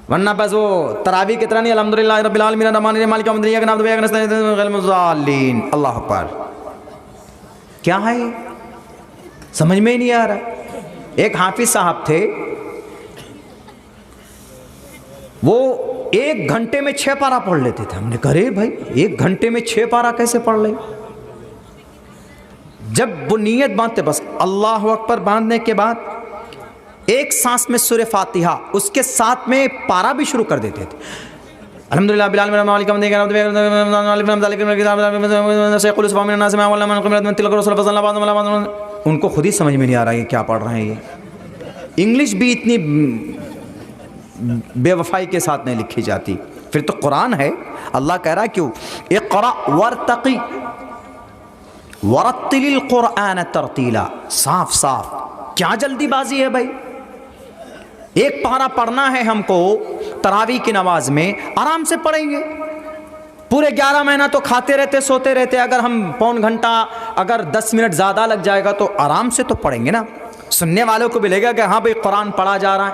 ورنہ بس وہ تراویح کی طرح نہیں، الحمدللہ رب العالمین الرحمن الرحیم مالک یوم الدین ایاک نعبد و ایاک نستعین اہدنا الصراط المستقیم۔ اللہ اکبر، کیا ہے یہ؟ سمجھ میں ہی نہیں آ رہا۔ ایک حافظ صاحب تھے، وہ 1 گھنٹے میں 6 پارہ پڑھ لیتے تھے۔ ہم نے کہا ارے بھائی 1 گھنٹے میں 6 پارہ کیسے پڑھ لے؟ جب وہ نیت باندھتے، بس اللہ اکبر باندھنے کے بعد ایک سانس میں سورہ فاتحہ، اس کے ساتھ میں پارہ بھی شروع کر دیتے تھے۔ الحمدللہ رب العالمین مالک یوم الدین ان کو خود ہی سمجھ میں نہیں آ رہا یہ کیا پڑھ رہے ہیں۔ یہ انگلش بھی اتنی بے وفائی کے ساتھ نہیں لکھی جاتی، پھر تو قرآن ہے۔ اللہ کہہ رہا کیوں اقرأ وارتقی ورتل القرآن ترتیلا، صاف صاف کیا جلدی بازی ہے بھائی؟ ایک پارہ پڑھنا ہے ہم کو تراویح کی نماز میں، آرام سے پڑھیں گے۔ پورے 11 مہینہ تو کھاتے رہتے سوتے رہتے، اگر ہم پون گھنٹہ اگر 10 منٹ زیادہ لگ جائے گا تو آرام سے تو پڑھیں گے نا۔ سننے والوں کو بھی لگے گا کہ ہاں بھائی قرآن پڑھا جا رہا ہے۔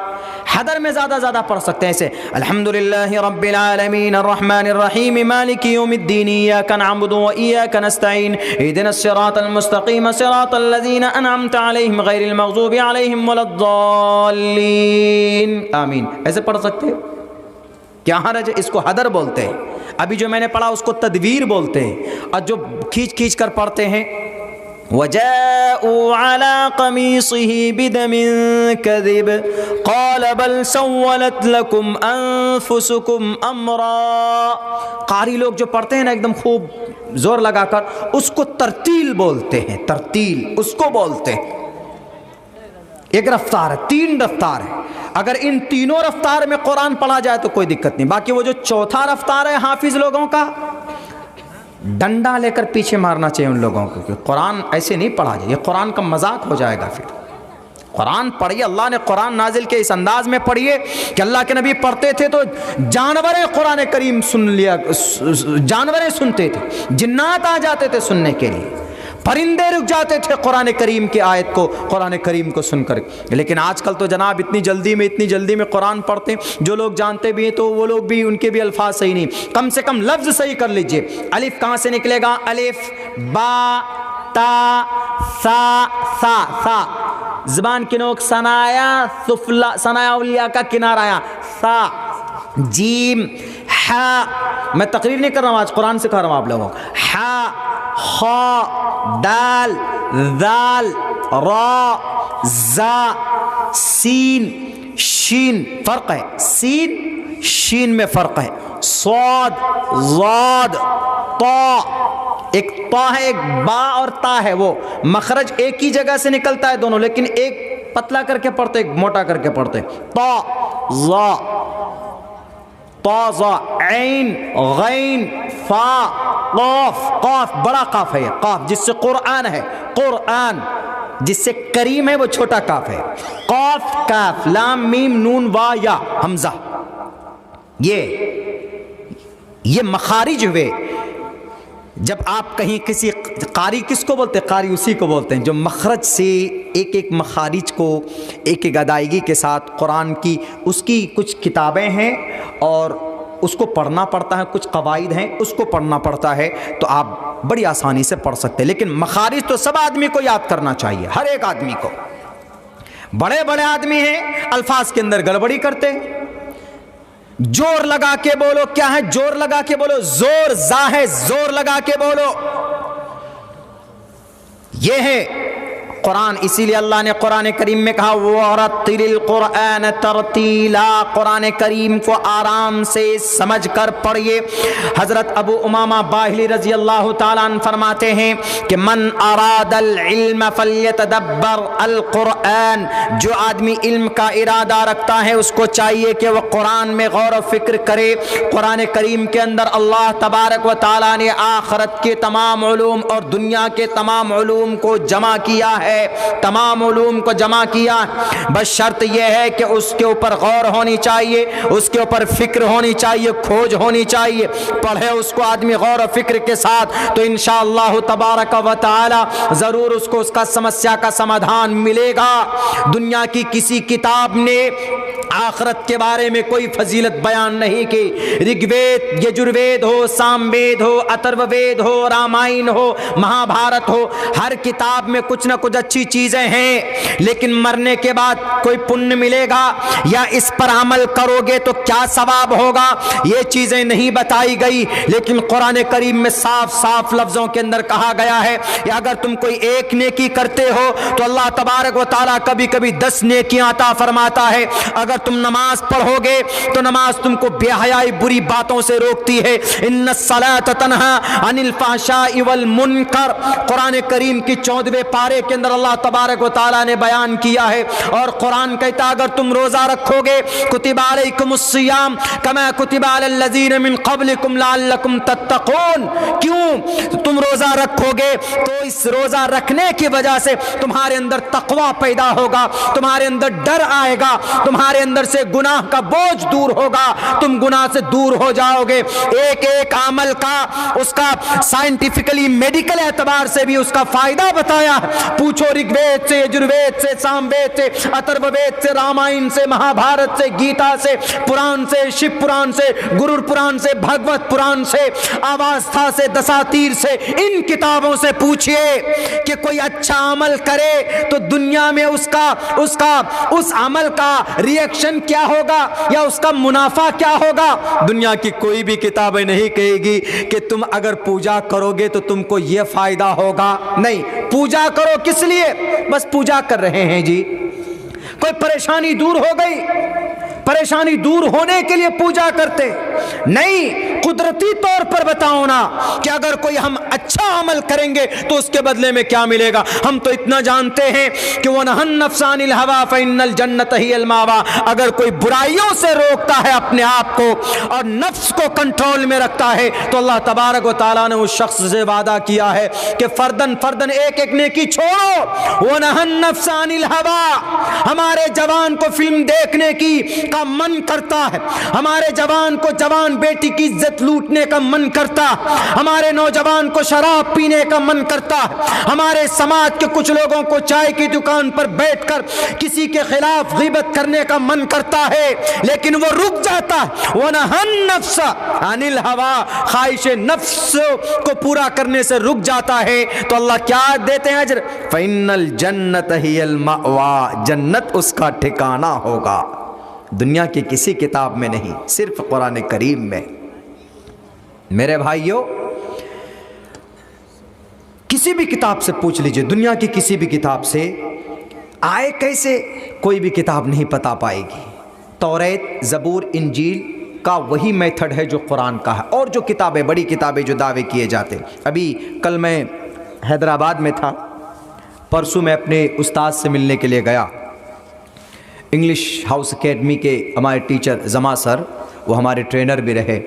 حدر میں زیادہ پڑھ سکتے ہیں، ایسے الحمدللہ رب العالمین الرحمن الرحیم مالک یوم الدین ایاک نعبد و ایاک نستعین اہدنا الصراط المستقیم صراط الذین انعمت علیہم غیر المغضوب علیہم ولا الضالین، آمین، ایسے پڑھ سکتے ہیں۔ کیا حرج ہے؟ اس کو حدر بولتے ہیں۔ ابھی جو میں نے پڑھا اس کو تدویر بولتے ہیں، اور جو کھینچ کر پڑھتے ہیں وَجَاءُوا عَلَىٰ قَمِيصِهِ بِدَمٍ كَذِبٍ قَالَ بَلْ سَوَّلَتْ لَكُمْ أَنفُسُكُمْ أَمْرًا۔ قاری لوگ جو پڑھتے ہیں نا ایک دم خوب زور لگا کر، اس کو ترتیل بولتے ہیں، ترتیل اس کو بولتے ہیں۔ ایک رفتار ہے، 3 رفتار ہے، اگر ان تینوں رفتار میں قرآن پڑھا جائے تو کوئی دقت نہیں۔ باقی وہ جو چوتھا رفتار ہے حافظ لوگوں کا، ڈنڈا لے کر پیچھے مارنا چاہیے ان لوگوں کو کہ قرآن ایسے نہیں پڑھا جائے، یہ قرآن کا مذاق ہو جائے گا۔ پھر قرآن پڑھیے، اللہ نے قرآن نازل کے اس انداز میں پڑھیے کہ اللہ کے نبی پڑھتے تھے تو جانوریں قرآن کریم سن لیا، جانوریں سنتے تھے، جنات آ جاتے تھے سننے کے لیے، پرندے رک جاتے تھے قرآن کریم کی آیت کو، قرآن کریم کو سن کر۔ لیکن آج کل تو جناب اتنی جلدی میں قرآن پڑھتے ہیں، جو لوگ جانتے بھی ہیں تو وہ لوگ بھی ان کے بھی الفاظ صحیح نہیں، کم سے کم لفظ صحیح کر لیجئے۔ الف کہاں سے نکلے گا؟ الف با تا سا زبان کی نوک ثنایا سفلا، ثنایا اولیاء کا کنارہ آیا، سا جیم ہا، میں تقریر نہیں کر رہا ہوں آج، قرآن سکھا رہا ہوں آپ لوگوں کو، ہا خا دال ذال را زا سین شین، فرق ہے، سین شین میں فرق ہے، صاد ضاد طا، ایک طا ہے ایک با اور تا ہے، وہ مخرج ایک ہی جگہ سے نکلتا ہے دونوں، لیکن ایک پتلا کر کے پڑھتے ایک موٹا کر کے پڑھتے۔ طا ضا طا ضا عین غین فا قاف، قاف بڑا قاف ہے، قاف جس سے قرآن ہے، قرآن جس سے کریم ہے وہ چھوٹا قاف ہے، قاف کاف لام میم نون وا یا حمزہ، یہ مخارج ہوئے۔ جب آپ کہیں کسی قاری، کس کو بولتے ہیں؟ قاری اسی کو بولتے ہیں جو مخرج سے ایک مخارج کو ایک ادائیگی کے ساتھ قرآن کی، اس کی کچھ کتابیں ہیں اور اس کو پڑھنا پڑتا ہے، کچھ قواعد ہیں اس کو پڑھنا پڑتا ہے، تو آپ بڑی آسانی سے پڑھ سکتے ہیں۔ لیکن مخارج تو سب آدمی کو یاد کرنا چاہیے، ہر ایک آدمی کو۔ بڑے آدمی ہیں الفاظ کے اندر گڑبڑی کرتے ہیں، زور لگا کے بولو، کیا ہے زور لگا کے بولو؟ زور زا ہے، زور لگا کے بولو، یہ ہے قرآن۔ اسی لیے اللہ نے قرآن کریم میں کہا وَرَتِّلِ الْقُرْآنَ تَرْتِيلًا، قرآن کریم کو آرام سے سمجھ کر پڑھیے۔ حضرت ابو امامہ باہلی رضی اللہ تعالیٰ عنہ فرماتے ہیں کہ من اراد العلم فلیتدبر القرآن، جو آدمی علم کا ارادہ رکھتا ہے اس کو چاہیے کہ وہ قرآن میں غور و فکر کرے۔ قرآن کریم کے اندر اللہ تبارک و تعالیٰ نے آخرت کے تمام علوم اور دنیا کے تمام علوم کو جمع کیا ہے، تمام علوم کو جمع کیا، بس شرط یہ ہے کہ اس کے اوپر غور ہونی چاہیے، اس کے اوپر فکر ہونی چاہیے، کھوج ہونی چاہیے۔ پڑھے اس کو آدمی غور و فکر کے ساتھ تو انشاءاللہ تبارک و تعالی ضرور اس کو اس کا سمسیا کا سمادھان ملے گا۔ دنیا کی کسی کتاب نے آخرت کے بارے میں کوئی فضیلت بیان نہیں کی۔ رگ وید، یجروید ہو، سام وید ہو، اترو وید ہو، رامائن ہو، مہا بھارت ہو، ہر کتاب میں کچھ نہ کچھ اچھی چیزیں ہیں، لیکن مرنے کے بعد کوئی پن ملے گا یا اس پر عمل کرو گے تو کیا ثواب ہوگا، یہ چیزیں نہیں بتائی گئی۔ لیکن قرآن کریم میں صاف صاف لفظوں کے اندر کہا گیا ہے کہ اگر تم کوئی ایک نیکی کرتے ہو تو اللہ تبارک و تعالیٰ کبھی کبھی 10 نیکیاں عطا فرماتا ہے۔ اگر تم نماز پڑھو گے تو نماز تم کو بے حیائی بری باتوں سے روکتی ہے۔ ان الصلاۃ تنہا عن الفحشاء والمنکر، قرآن کریم کی 14ویں پارے کے اندر اللہ تبارک و تعالیٰ نے بیان کیا ہے۔ اور قرآن کہتا ہے اگر تم روزہ رکھو گے، کتب علیکم الصیام کما کتب علی الذین من قبلکم لعلکم تتقون، کیوں تم روزہ رکھو گے تو اس روزہ رکھنے کی وجہ سے تمہارے اندر تقوی پیدا ہوگا، تمہارے اندر ڈر آئے گا، تمہارے اندر سے گناہ کا بوجھ دور ہوگا، تم گناہ سے دور ہو جاؤ گے۔ ایک ایک عمل کا اس کا سائنٹیفکلی میڈیکل اعتبار سے بھی اس کا فائدہ بتایا ہے۔ پوچھو رگ وید سے، یجروید سے، سام وید سے، اترو وید سے، رامائن سے، مہا بھارت سے، گیتا سے، پران سے، شیو پران سے، گرور پران سے، بھگوت پران سے، آواستھا سے، دساتیر سے، ان کتابوں سے پوچھئے کہ کوئی اچھا عمل کرے تو دنیا میں اس عمل کا ریئیکشن کیا ہوگا یا اس کا منافع کیا ہوگا۔ دنیا کی کوئی بھی کتابیں نہیں کہے گی کہ تم اگر پوجا کرو گے تو تم کو یہ فائدہ ہوگا، نہیں، پوجا کرو کس لیے؟ بس پوجا کر رہے ہیں جی، کوئی پریشانی دور ہو گئی، پریشانی دور ہونے کے لیے پوجا کرتے نہیں، قدرتی طور پر بتاؤ نا کہ اگر کوئی ہم اچھا عمل کریں گے تو اس کے بدلے میں کیا ملے گا۔ ہم تو اتنا جانتے ہیں کہ وَنَهَى النَّفْسَ عَنِ الْهَوَىٰ فَإِنَّ الْجَنَّةَ هِيَ الْمَأْوَىٰ، اگر کوئی برائیوں سے روکتا ہے اپنے آپ کو اور نفس کو کنٹرول میں رکھتا ہے تو اللہ تبارک و تعالیٰ نے اس شخص سے وعدہ کیا ہے کہ فردن ایک ایک نیکی چھوڑو۔ وَنَهَى النَّفْسَ عَنِ الْهَوَىٰ، ہمارے جوان کو فلم دیکھنے کی کا من کرتا ہے، ہمارے جوان کو جوان بیٹی کی عزت لوٹنے کا من کرتا ہے، ہمارے نوجوان کو شراب پینے کا من کرتا ہے، ہمارے سماج کے کچھ لوگوں کو چائے کی دکان پر بیٹھ کر کسی کے خلاف غیبت کرنے کا من کرتا ہے، لیکن وہ رک جاتا ہے۔ وَنَهَى النَّفْسَ عَنِ الْهَوَىٰ، خواہش نفس کو پورا کرنے سے رک جاتا ہے تو اللہ کیا دیتے ہیں اجر؟ فَإِنَّ الْجَنَّةَ هِيَ الْمَأْوَىٰ، جنت اس کا ٹھکانہ ہوگا۔ دنیا کی کسی کتاب میں نہیں، صرف قرآن کریم میں۔ میرے بھائیوں، کسی بھی کتاب سے پوچھ لیجئے، دنیا کی کسی بھی کتاب سے آئے کیسے، کوئی بھی کتاب نہیں بتا پائے گی۔ توریت، زبور، انجیل کا وہی میتھڈ ہے جو قرآن کا ہے، اور جو کتابیں، بڑی کتابیں جو دعوے کیے جاتے۔ ابھی کل میں حیدرآباد میں تھا، پرسوں میں اپنے استاد سے ملنے کے لیے گیا، انگلش ہاؤس اکیڈمی کے ہمارے ٹیچر زما سر، وہ ہمارے ٹرینر بھی رہے،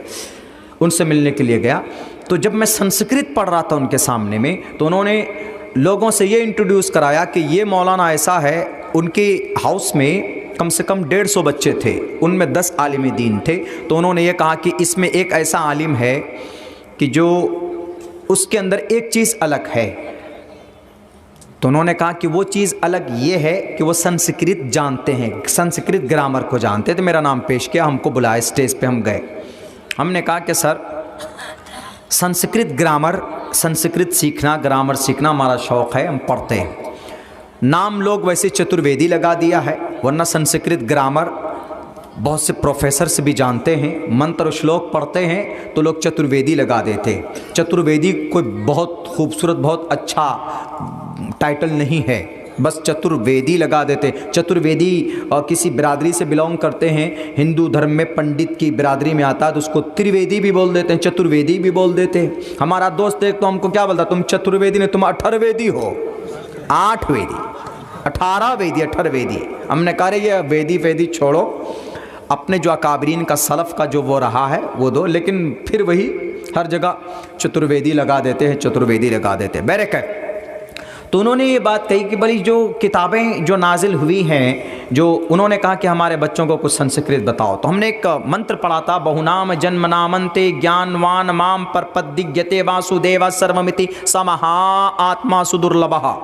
ان سے ملنے کے لیے گیا۔ تو جب میں سنسکرت پڑھ رہا تھا ان کے سامنے میں، تو انہوں نے لوگوں سے یہ انٹروڈیوس کرایا کہ یہ مولانا ایسا ہے، ان کے ہاؤس میں کم سے کم 150 بچے تھے، ان میں 10 عالم دین تھے۔ تو انہوں نے یہ کہا کہ اس میں ایک ایسا عالم ہے کہ جو اس کے اندر ایک چیز الگ ہے۔ تو انہوں نے کہا کہ وہ چیز الگ یہ ہے کہ وہ سنسکرت جانتے ہیں، سنسکرت گرامر کو جانتے تھے۔ میرا نام پیش کیا، ہم کو بلائے، اسٹیج پہ ہم گئے۔ ہم نے کہا کہ سر سنسکرت گرامر، سنسکرت سیکھنا، گرامر سیکھنا ہمارا شوق ہے، ہم پڑھتے ہیں۔ نام لوگ ویسے چترویدی لگا دیا ہے، ورنہ سنسکرت گرامر بہت سے پروفیسرز بھی جانتے ہیں۔ منتر و شلوک پڑھتے ہیں تو لوگ چترویدی لگا دیتے۔ چترویدی کوئی بہت خوبصورت، بہت اچھا ٹائٹل نہیں ہے، بس چترویدی لگا دیتے۔ چترویدی اور کسی برادری سے بلونگ کرتے ہیں، ہندو دھرم میں پنڈت کی برادری میں آتا ہے تو اس کو تریویدی بھی بول دیتے ہیں، چترویدی بھی بول دیتے ہیں۔ ہمارا دوست دیکھ تو ہم کو کیا بولتا، تم چترویدی نہیں، تم 18 ویدی ہو، 8 ویدی، 18 ویدی، 18 ویدی۔ ہم نے کہا رہے یہ ویدی فیدی چھوڑو، اپنے جو اکابرین کا سلف کا جو وہ رہا ہے وہ دو، لیکن پھر وہی ہر جگہ چترویدی لگا دیتے ہیں، چترویدی لگا دیتے ہیں۔ بہرکیف تو انہوں نے یہ بات کہی کہ بھائی جو کتابیں جو نازل ہوئی ہیں، جو انہوں نے کہا کہ ہمارے بچوں کو کچھ سنسکرت بتاؤ۔ تو ہم نے ایک منتر پڑھا تھا، بہونام جنم نامنتے گیانوان مام پرپدگیتے واسودیوا سرومتی سمہا آتما سدرلبھا۔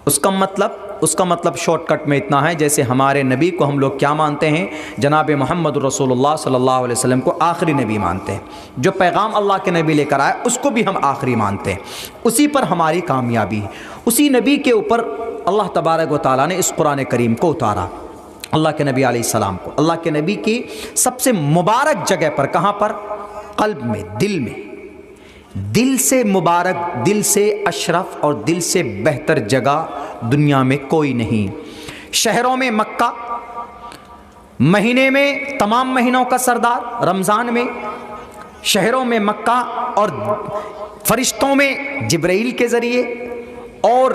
اس کا مطلب اس کا مطلب شارٹ کٹ میں اتنا ہے جیسے ہمارے نبی کو ہم لوگ کیا مانتے ہیں؟ جناب محمد رسول اللہ صلی اللہ علیہ وسلم کو آخری نبی مانتے ہیں، جو پیغام اللہ کے نبی لے کر آئے اس کو بھی ہم آخری مانتے ہیں، اسی پر ہماری کامیابی ہے۔ اسی نبی کے اوپر اللہ تبارک و تعالیٰ نے اس قرآن کریم کو اتارا، اللہ کے نبی علیہ السلام کو۔ اللہ کے نبی کی سب سے مبارک جگہ پر، کہاں پر؟ قلب میں، دل میں۔ دل سے مبارک، دل سے اشرف اور دل سے بہتر جگہ دنیا میں کوئی نہیں۔ شہروں میں مکہ، مہینے میں تمام مہینوں کا سردار رمضان میں، شہروں میں مکہ، اور فرشتوں میں جبرائیل کے ذریعے، اور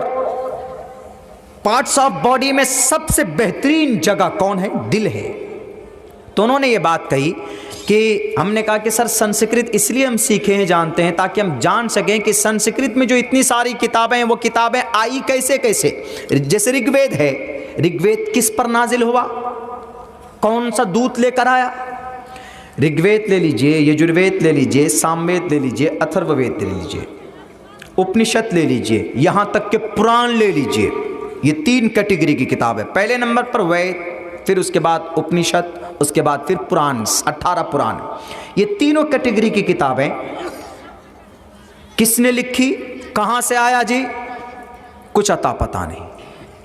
پارٹس آف باڈی میں سب سے بہترین جگہ کون ہے؟ دل ہے۔ تو انہوں نے یہ بات کہی کہ ہم نے کہا کہ سر سنسکرت اس لیے ہم سیکھے ہیں، جانتے ہیں، تاکہ ہم جان سکیں کہ سنسکرت میں جو اتنی ساری کتابیں ہیں وہ کتابیں آئی کیسے کیسے۔ جیسے رگ وید ہے، رگ وید کس پر نازل ہوا؟ کون سا دودت لے کر آیا؟ رگ وید لے لیجئے، یجروید لے لیجئے، ساموید لے لیجئے، اتھرو وید لے لیجئے، اپنشد لے لیجئے، یہاں تک کہ پران لے لیجئے۔ یہ 3 کیٹیگری کی کتاب ہے۔ پہلے نمبر پر وید، پھر اس کے بعد اپنشد، اس کے بعد پھر پران، 18 پران۔ یہ تینوں کیٹیگری کی کتابیں کس نے لکھی، کہاں سے آیا جی؟ کچھ عطا پتہ نہیں۔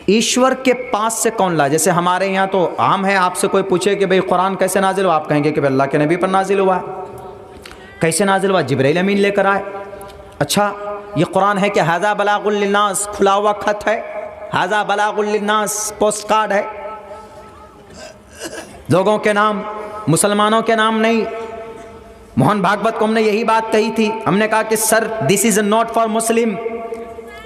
ایشور کے پاس سے کون لایا؟ جیسے ہمارے یہاں تو عام ہے، آپ سے کوئی پوچھے کہ بھئی قرآن کیسے نازل ہوا، آپ کہیں گے کہ اللہ کے نبی پر نازل ہوا ہے۔ کیسے نازل ہوا؟ جبرائیل امین لے کر آئے۔ اچھا یہ قرآن ہے کہ ھذا بلاغ للناس، کھلا ہوا خط ہے، ھذا بلاغ للناس پوسٹ کارڈ ہے، لوگوں کے نام، مسلمانوں کے نام نہیں۔ موہن بھاگوت کو ہم نے یہی بات کہی تھی، ہم نے کہا کہ sir this is not for Muslim,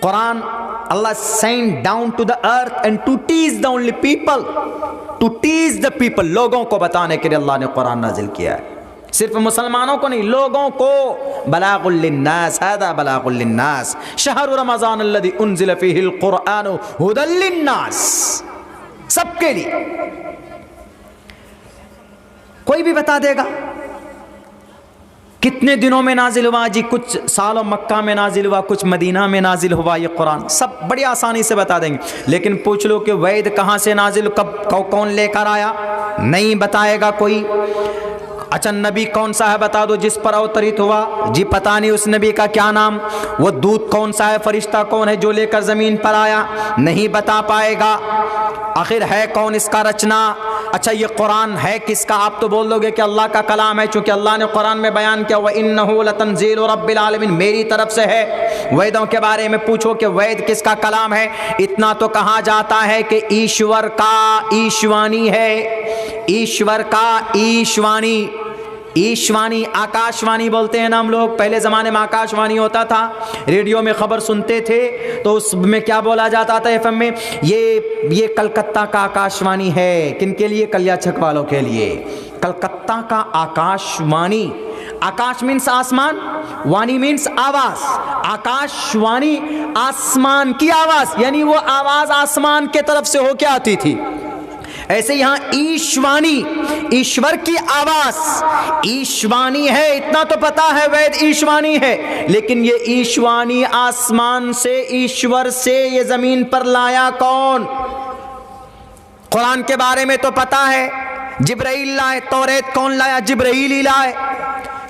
قرآن اللہ send down to the earth and to teach the only people, to teach the people, لوگوں کو بتانے کے لیے اللہ نے قرآن نازل کیا ہے، صرف مسلمانوں کو نہیں، لوگوں کو۔ بلاغ للناس، ھذا بلاغ للناس، شہر رمضان الذی انزل فیہ القرآن ھدی للناس، سب کے لیے۔ کوئی بھی بتا دے گا کتنے دنوں میں نازل ہوا جی، کچھ سالوں مکہ میں نازل ہوا، کچھ مدینہ میں نازل ہوا، یہ قرآن سب بڑی آسانی سے بتا دیں گے۔ لیکن پوچھ لو کہ وید کہاں سے نازل، کب، کون لے کر آیا، نہیں بتائے گا کوئی۔ اچھا نبی کون سا ہے بتا دو جس پر اوترت ہوا، جی پتہ نہیں اس نبی کا کیا نام۔ وہ دودت کون سا ہے، فرشتہ کون ہے جو لے کر زمین پر آیا، نہیں بتا پائے گا۔ آخر ہے کون اس کا رچنا؟ اچھا یہ قرآن ہے کس کا؟ آپ تو بول دو گے کہ اللہ کا کلام ہے، چونکہ اللہ نے قرآن میں بیان کیا وَإِنَّهُ لَتَنزِيلُ رَبِّ الْعَالَمِينَ، میری طرف سے ہے۔ ویدوں کے بارے میں پوچھو کہ وید کس کا کلام ہے، اتنا تو کہا جاتا ہے کہ ایشور کا ایشوانی ہے، ایشور کا ایشوانی۔ ایشوانی، آکاشوانی بولتے ہیں نا ہم لوگ، پہلے زمانے میں آکاشوانی ہوتا تھا، ریڈیو میں خبر سنتے تھے تو اس میں کیا بولا جاتا تھا FM میں، یہ کلکتہ کا آکاشوانی ہے۔ کن کے لیے؟ کلیا چھک والوں کے لیے۔ کلکتہ کا آکاشوانی، آکاش مینس آسمان، وانی مینس آواز، آکاشوانی آسمان کی آواز، یعنی وہ آواز آسمان کے طرف سے ہو کے آتی تھی۔ ایسے یہاں ایشوانی، ایشور کی آواز، ایشوانی ہے، اتنا تو پتا ہے وید ایشوانی ہے، لیکن یہ ایشوانی آسمان سے، ایشور سے یہ زمین پر لایا کون؟ قرآن کے بارے میں تو پتا ہے جبرائیل لائے، توریت کون لایا؟ جبرائیل ہی لائے۔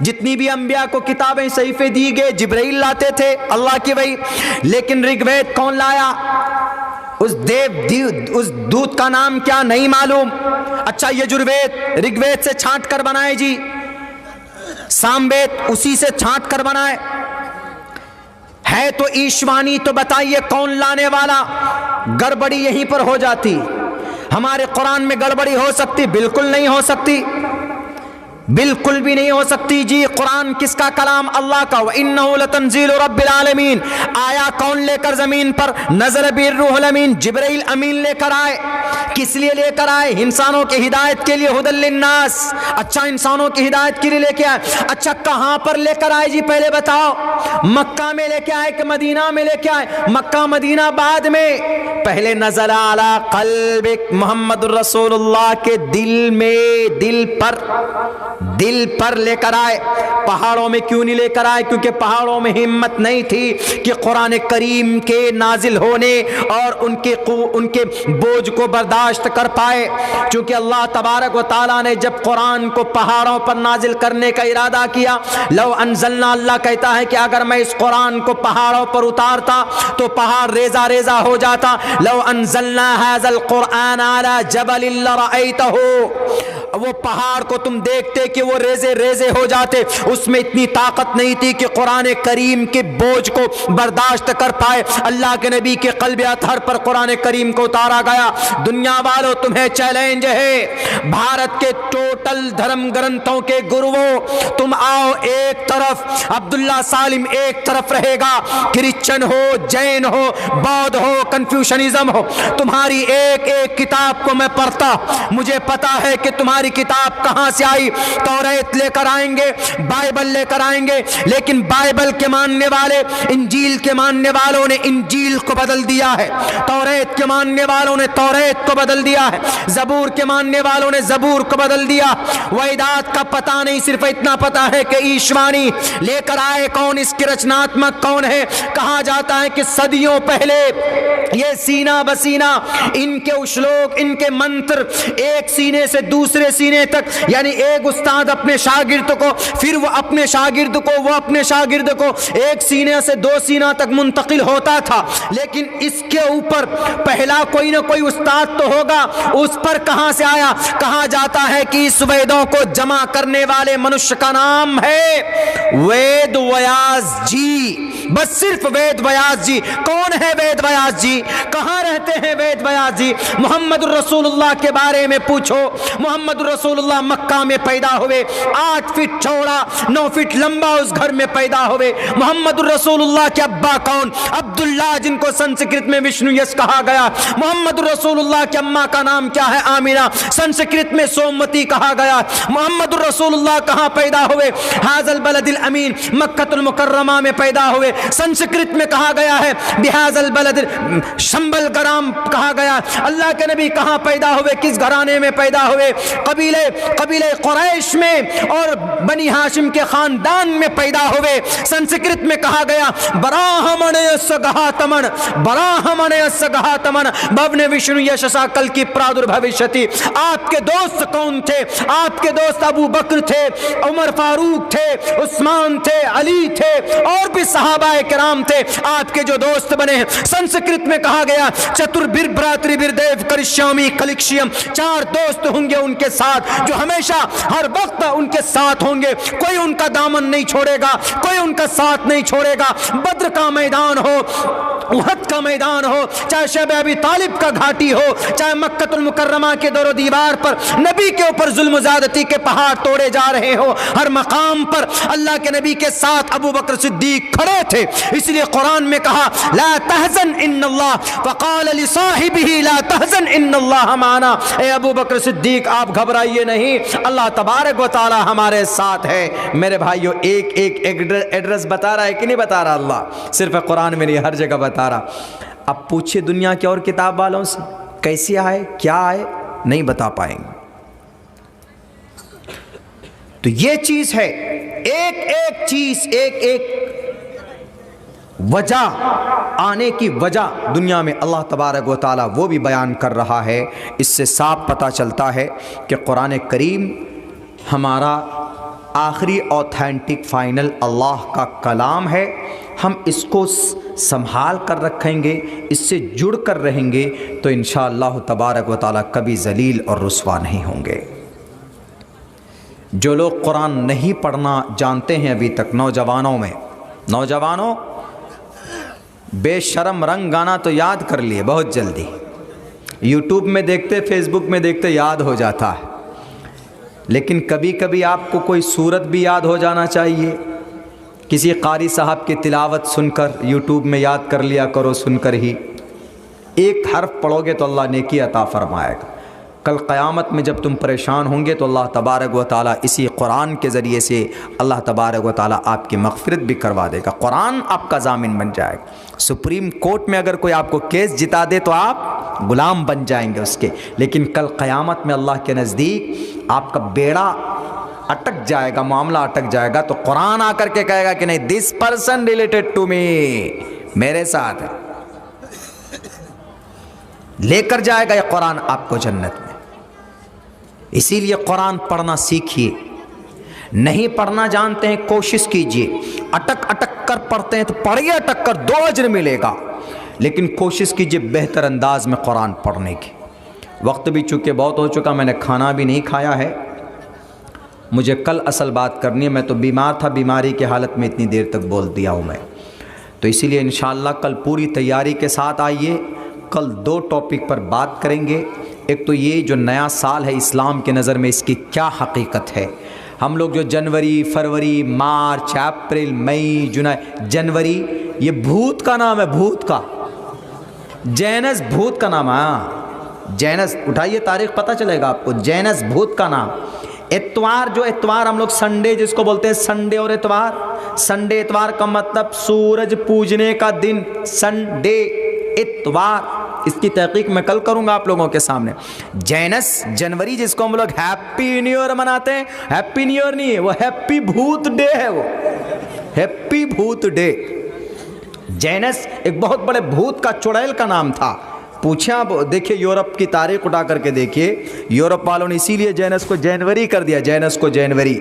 جتنی بھی انبیاء کو کتابیں صحیفے دی گئے جبرائیل لاتے تھے اللہ کی وحی، لیکن رگ وید کون لایا؟ اس دودھ کا نام کیا نہیں معلوم۔ اچھا یجروید رگ وید سے چھانٹ کر بنائے جی، سام وید اسی سے چھانٹ کر بنائے، ہے تو ایشوانی، تو بتائیے کون لانے والا؟ گڑبڑی یہیں پر ہو جاتی۔ ہمارے قرآن میں گڑبڑی ہو سکتی؟ بالکل نہیں ہو سکتی، بالکل بھی نہیں ہو سکتی جی۔ قرآن کس کا کلام؟ اللہ کا۔ وَإِنَّهُ لَتَنزِيلُ رَبِّ الْعَالَمِينَ، آیا کون لے کر زمین پر؟ نزل بِهِ الروح الامین، جبرائیل امین لے کر آئے۔ کس لیے لے کر آئے؟ انسانوں کی ہدایت کے لیے، ھدی للناس۔ اچھا انسانوں کی ہدایت کے لیے لے کے آئے۔ اچھا کہاں پر لے کر آئے جی پہلے بتاؤ؟ مکہ میں لے کے آئے کہ مدینہ میں لے کے آئے؟ مکہ مدینہ بعد میں، پہلے نزل علی قلبک، محمد الرسول اللہ کے دل میں، دل پر دل پر لے کر آئے. پہاڑوں میں کیوں نہیں لے کر آئے؟ کیونکہ پہاڑوں میں ہمت نہیں تھی کہ قرآن کریم کے نازل ہونے اور ان کے بوجھ کو برداشت کر پائے. چونکہ اللہ تبارک و تعالیٰ نے جب قرآن کو پہاڑوں پر نازل کرنے کا ارادہ کیا، لو انزلنا، اللہ کہتا ہے کہ اگر میں اس قرآن کو پہاڑوں پر اتارتا تو پہاڑ ریزہ ریزہ ہو جاتا. لو انزلنا هذا القرآن على جبل لرأيته، وہ پہاڑ کو تم دیکھتے کہ وہ ریزے ریزے ہو جاتے. اس میں اتنی طاقت نہیں تھی کہ قرآن کریم کے بوجھ کو برداشت کر پائے. اللہ کے نبی کے قلب اطہر پر قرآن کریم کو اتارا گیا. دنیا والوں، تمہیں چیلنج ہے، بھارت کے ٹوٹل دھرم گرنتھوں کے گروؤں، تم آؤ ایک طرف، عبداللہ سالم ایک طرف رہے گا، کرسچن ہو، جین ہو، بودھ ہو، کنفیوشنزم ہو. تمہاری ایک ایک کتاب کو میں پڑھتا، مجھے پتا ہے کہ تمہاری کتاب کہاں سے آئی. توریت لے کر آئیں گے، بائبل لے کر آئیں گے، لیکن بائبل کے ماننے والے، انجیل کے ماننے والوں نے انجیل کو بدل دیا ہے. توریت کے ماننے والوں نے توریت کو بدل دیا ہے. زبور کے ماننے والوں نے زبور کو بدل دیا. ویدات کا پتہ نہیں، صرف اتنا پتا ہے کہ ایشوانی لے کر آئے کون، اس کے رچناتمک کون ہے. کہا جاتا ہے کہ صدیوں پہلے یہ سینہ بسینہ ان کے اشلوک، ان کے منتر ایک سینے سے دوسرے سینے تک، یعنی ایک استاد اپنے شاگرد کو، پھر وہ اپنے شاگرد کو، وہ اپنے شاگرد کو، ایک سینے سے دو سینہ تک منتقل ہوتا تھا. لیکن اس کے اوپر پہلا کوئی نہ کوئی استاد تو ہوگا. اس پر کہاں سے آیا؟ کہا جاتا ہے کہ اس ویدوں کو جمع کرنے والے منش کا نام ہے وید ویاس جی. بس صرف وید ویاس جی. کون ہے وید ویاس جی؟ کہاں رہتے ہیں وید ویاس جی؟ محمد الرسول اللہ کے بارے میں پوچھو. محمد رسول اللہ مکہ میں پیدا ہوئے، 8 فٹ چوڑا 9 فٹ لمبا اس گھر میں پیدا ہوئے. محمد رسول اللہ کے ابا کون؟ عبداللہ، جن کو سنسکرت میں وشنو یش کہا گیا. محمد رسول اللہ کے اماں کا نام کیا ہے؟ آمینہ، سنسکرت میں سومتی کہا گیا. محمد رسول اللہ کہاں پیدا ہوئے؟ حاذ البلد الامین، مکہ المکرمہ میں پیدا ہوئے. سنسکرت میں کہا گیا ہے بحاذ البلد، شمبل گرام کہا گیا. اللہ کے نبی کہاں پیدا ہوئے؟ کس گھرانے میں پیدا ہوئے؟ قبیلے قریش میں اور بنی ہاشم کے خاندان میں پیدا ہوئے. سنسکرت میں کہا گیا براہمنیس گہاتمن، براہمنیس گہاتمن بھونے وشنو یشسا کل کی پرادر بھوشتی. آپ کے دوست کون تھے؟ آپ کے دوست ابو بکر تھے، عمر فاروق تھے، عثمان تھے، علی تھے، اور بھی صحابہ کرام تھے آپ کے جو دوست بنے ہیں. سنسکرت میں کہا گیا چتر بر براتری بردیو کرشیامی کلکشیم، 4 دوست ہوں گے ان کے ساتھ جو ہمیشہ ہر وقت ان کے ساتھ ہوں گے. کوئی ان کا دامن نہیں چھوڑے گا، کوئی ان کا ساتھ نہیں چھوڑے گا. بدر کا میدان ہو، احد کا میدان ہو، چاہے شیب ابی طالب کا گھاٹی ہو، چاہے مکہ المکرمہ کے دور و دیوار پر نبی کے اوپر ظلم و زیادتی کے پہاڑ توڑے جا رہے ہو، ہر مقام پر اللہ کے نبی کے ساتھ ابو بکر صدیق کھڑے تھے. اس لیے قرآن میں کہا لا تحزن ان اللہ، فقال لصاحبہ لا تحزن ان اللہ معنا. اے ابو بکر صدیق آپ گھبرائیے نہیں، اللہ تبارک و تعالی ہمارے ساتھ ہے. میرے بھائیو، ایک ایڈریس بتا رہا ہے کہ نہیں بتا رہا؟ اللہ صرف قرآن میں نہیں، ہر جگہ بتا رہا. اب پوچھئے دنیا کے اور کتاب والوں سے کیسے آئے، کیا آئے، نہیں بتا پائیں گے. تو یہ چیز ہے، ایک چیز، ایک وجہ آنے کی وجہ دنیا میں اللہ تبارک و تعالیٰ وہ بھی بیان کر رہا ہے. اس سے صاف پتہ چلتا ہے کہ قرآن کریم ہمارا آخری اوتھینٹک فائنل اللہ کا کلام ہے. ہم اس کو سنبھال کر رکھیں گے، اس سے جڑ کر رہیں گے تو انشاءاللہ تبارک و تعالیٰ کبھی ذلیل اور رسوا نہیں ہوں گے. جو لوگ قرآن نہیں پڑھنا جانتے ہیں ابھی تک، نوجوانوں بے شرم رنگ گانا تو یاد کر لیے بہت جلدی. یوٹیوب میں دیکھتے، فیس بک میں دیکھتے یاد ہو جاتا ہے، لیکن کبھی کبھی آپ کو کوئی سورت بھی یاد ہو جانا چاہیے. کسی قاری صاحب کی تلاوت سن کر یوٹیوب میں یاد کر لیا کرو، سن کر ہی. ایک حرف پڑھو گے تو اللہ نیکی عطا فرمائے گا. کل قیامت میں جب تم پریشان ہوں گے تو اللہ تبارک و تعالیٰ اسی قرآن کے ذریعے سے اللہ تبارک و تعالیٰ آپ کی مغفرت بھی کروا دے گا. قرآن آپ کا ضامن بن جائے گا. سپریم کورٹ میں اگر کوئی آپ کو کیس جتا دے تو آپ غلام بن جائیں گے اس کے، لیکن کل قیامت میں اللہ کے نزدیک آپ کا بیڑا اٹک جائے گا، معاملہ اٹک جائے گا، تو قرآن آ کر کے کہے گا کہ نہیں، this person related to me, میرے ساتھ ہے، لے کر جائے گا یہ قرآن آپ کو جنت میں۔ اسی لیے قرآن پڑھنا سیکھیے، نہیں پڑھنا جانتے ہیں کوشش کیجئے، اٹک اٹک کر پڑھتے ہیں تو پڑھیے اٹک کر، 2 اجر ملے گا، لیکن کوشش کیجئے بہتر انداز میں قرآن پڑھنے کی۔ وقت بھی چونکہ بہت ہو چکا، میں نے کھانا بھی نہیں کھایا ہے، مجھے کل اصل بات کرنی ہے، میں تو بیمار تھا، بیماری کی حالت میں اتنی دیر تک بول دیا ہوں میں، تو اسی لیے انشاءاللہ کل پوری تیاری کے ساتھ آئیے۔ کل 2 ٹاپک پر بات کریں گے، ایک تو یہ جو نیا سال ہے اسلام کے نظر میں اس کی کیا حقیقت ہے۔ ہم لوگ جو جنوری، فروری، مارچ، اپریل، مئی، جنوری، یہ بھوت کا نام ہے، بھوت کا، جینس بھوت کا نام ہے، جینس، اٹھائیے تاریخ پتہ چلے گا آپ کو، جینس بھوت کا نام۔ اتوار، جو اتوار ہم لوگ سنڈے جس کو بولتے ہیں، سنڈے اور اتوار، سنڈے اتوار کا مطلب سورج پوجنے کا دن، سنڈے اتوار، اس کی تحقیق میں کل کروں گا آپ لوگوں کے سامنے۔ جینس جنوری جس کو ہم لوگ ہیپی نیو ایئر مناتے ہیں، ہیپی نیو ایئر نہیں ہے وہ، ہیپی بھوت ڈے ہے، وہ ہیپی بھوت ڈے۔ جینس ایک بہت بڑے بھوت کا، چڑیل کا نام تھا۔ پوچھیں آپ، دیکھیں یورپ کی تاریخ اٹھا کر کے دیکھیے، یورپ والوں نے اسی لیے جینس کو جنوری کر دیا، جینس کو جنوری،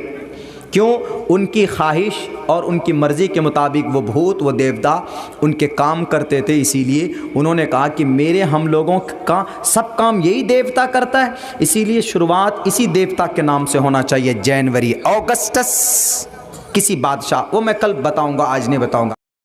کیوں؟ ان کی خواہش اور ان کی مرضی کے مطابق وہ بھوت، وہ دیوتا ان کے کام کرتے تھے، اسی لیے انہوں نے کہا کہ میرے ہم لوگوں کا سب کام یہی دیوتا کرتا ہے، اسی لیے شروعات اسی دیوتا کے نام سے ہونا چاہیے، جنوری۔ اوگسٹس کسی بادشاہ، وہ میں کل بتاؤں گا، آج نہیں بتاؤں گا۔